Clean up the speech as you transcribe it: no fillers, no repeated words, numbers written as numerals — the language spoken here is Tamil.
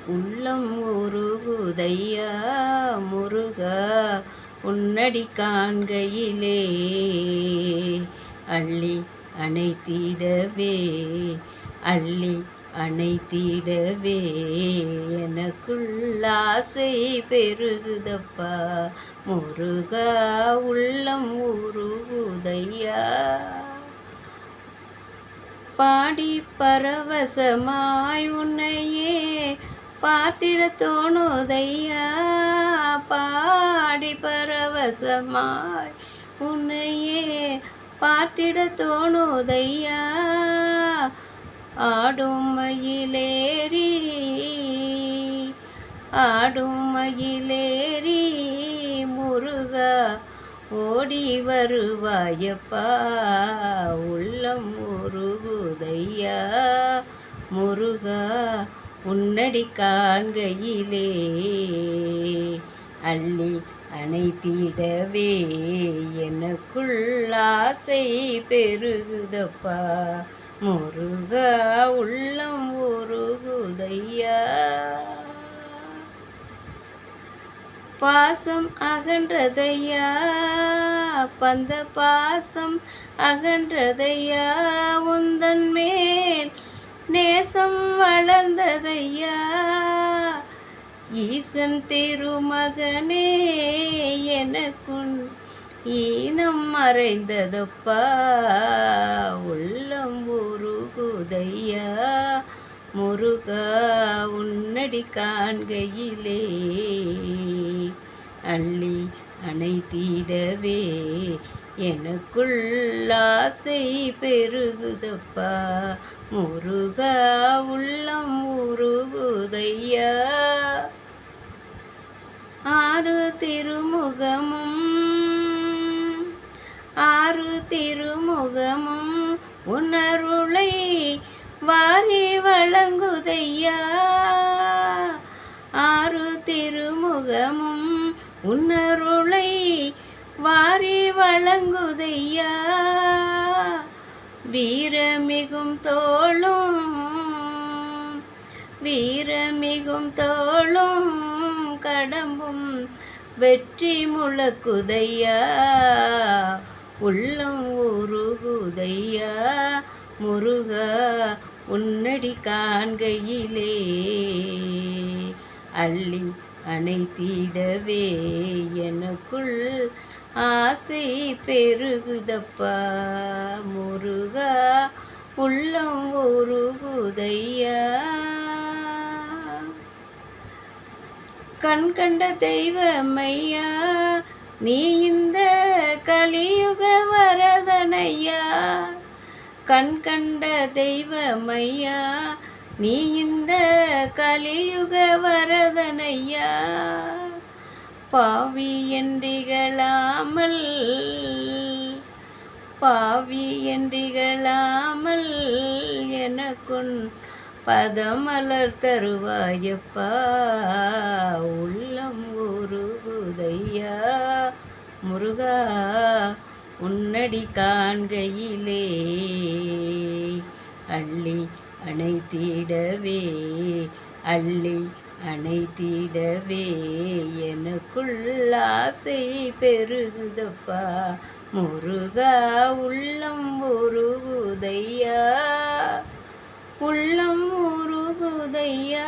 உள்ளம் உருகுதையா முருகா உன்னடி காண்கையிலே அள்ளி அணைத்திடவே அள்ளி அணைத்திடவே எனக்குள் ஆசை பெருகுதப்பா முருகா உள்ளம் உருகுதையா பாடி பரவசமாய் உன்னையே பார்த்திட தோணுதையா பாடி பரவசமாய் உன்னையே பார்த்திட தோணுதையா ஆடும் மயிலேறி ஆடும் மயிலேறி முருகா ஓடி வருவாயப்பா உள்ளம் உருகுதையா முருகா உன்னடி காண்கையிலே அள்ளி அணைத்திடவே எனக்குள் ஆசை பெருகுதப்பா முருகா உள்ளம் உருகுதையா பாசம் அகன்றதையா பந்த பாசம் அகன்றதையா உந்தன் மேல் நேசம் வளர்ந்ததையா ஈசன் திருமகனே எனக்குன் ஈனம் மறைந்ததப்பா உள்ளம் உருகுதையா முருகா உன்னடி காண்கையிலே அள்ளி அணைத்திடவே எனக்குள் ஆசை பெருகுதப்பா முருகா உள்ளம் உருகுதையா ஆறு திருமுகமும் உணருளை வாரி வழங்குதையா ஆறு திருமுகமும் உன்னருளை வாரி வழங்குதையா வீரமிகும் தோளும் கடம்பும் வெற்றி முழக்குதையா உள்ளம் உருகுதையா முருகா உன்னடி காண்கையிலே அள்ளி அணைத்திடவே எனக்குள் ஆசை பெருகுதப்பா முருகா உள்ளம் உருகுதையா கண் கண்ட தெய்வமையா நீ இந்த கலியுக வரதனையா கண் கண்ட தெய்வமையா நீ இந்த கலியுக வரதனையா பாவி என்றிகளாமல் எனக்குன் பதமலர் தருவாயப்பா உள்ளம் உருகுதையா முருகா உன்னடி காண்கையிலே அள்ளி அணைத்திடவே அள்ளி அணைத்திடவே எனக்குள் ஆசை பெருகுதப்பா முருகா உள்ளம் உருகுதையா உள்ளம் உருகுதையா